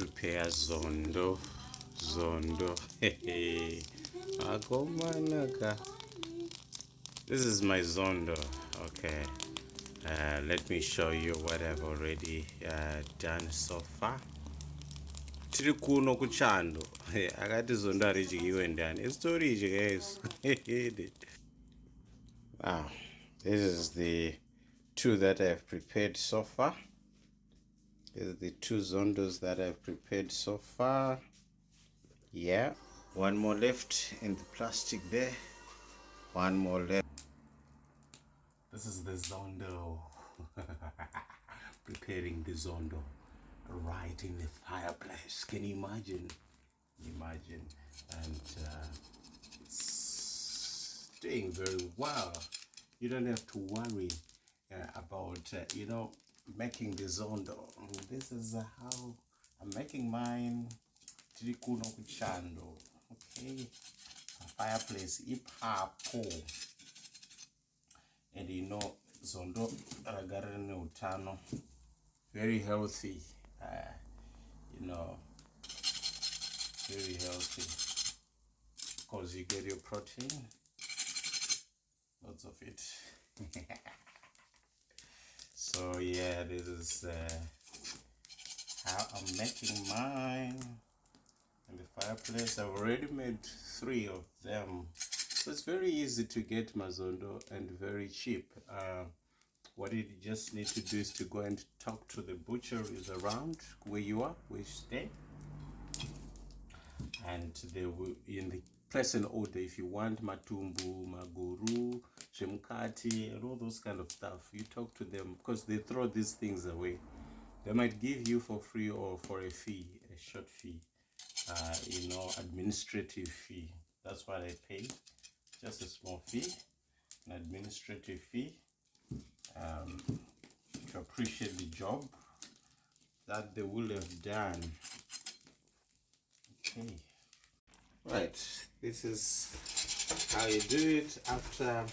prepare Zondo. Hey, this is my Zondo. Okay, let me show you what I've already done so far. Tiri kuno kuChando. Akati Zondo haridyiwe ndani. Istory guys. Wow, this is the two that I've prepared so far. These are the two Zondos that I've prepared so far. Yeah, one more left in the plastic there. One more left. This is the Zondo. Preparing the Zondo right in the fireplace. Can you imagine? And it's doing very well. You don't have to worry about making the Zondo. This is how I'm making mine. Tiri kuno kuChando. Okay, a fireplace ipapo. And Zondo ragarene utano, very healthy. Very healthy because you get your protein, lots of it. So yeah, this is how I'm making mine in the fireplace. I've already made 3 of them, so it's very easy to get Zondo and very cheap. What you just need to do is to go and talk to the butcheries around where you stay, and they will place an order if you want matumbu, maguru, shemkati, and all those kind of stuff. You talk to them because they throw these things away. They might give you for free or for a fee, a short fee, administrative fee. That's what I pay, just a small fee, an administrative fee, to appreciate the job that they will have done. Okay, right, this is how you do it after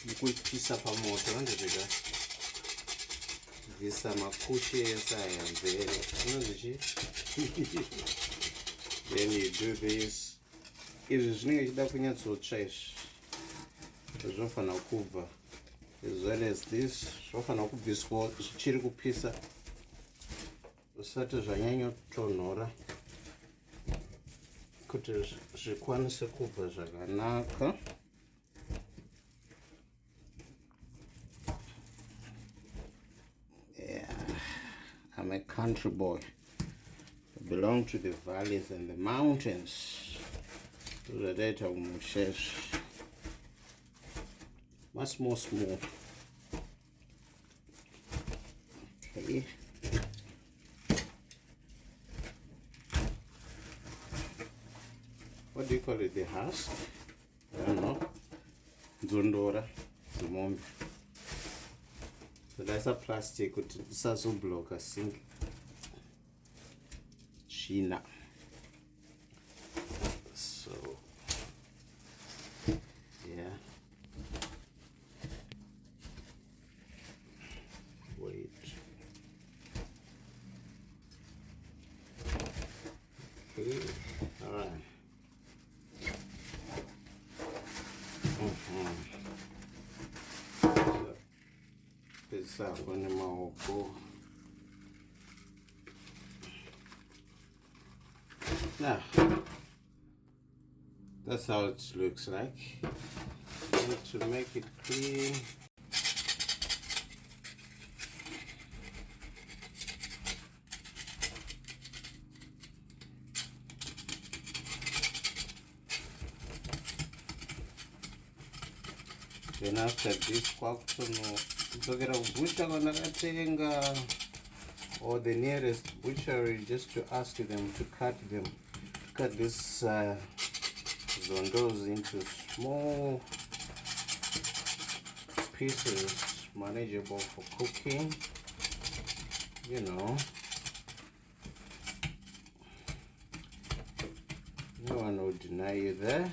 you put piece of motor on the bigger. This is my cushy inside and then you do this. Is as well as this, zvofana kubviswa zvichiri kupisa zvisati zvanyanya kutonhora kuti zvikwanise kubva zvakanaka. Yeah, I'm a country boy. I belong to the valleys and the mountains. Zvaita umushesh. Much more small. Okay. What do you call it? The husk? I don't know. Zondora, zimombe. So that's a plastic with saso block, I think. China. So yeah. Wait. Okay. All right. So, this up on the mouth. Now, that's how it looks like. I need to make it clean. Then after this, or the nearest butchery, just to ask them to cut this Zondos into small pieces, manageable for cooking. No one will deny you there.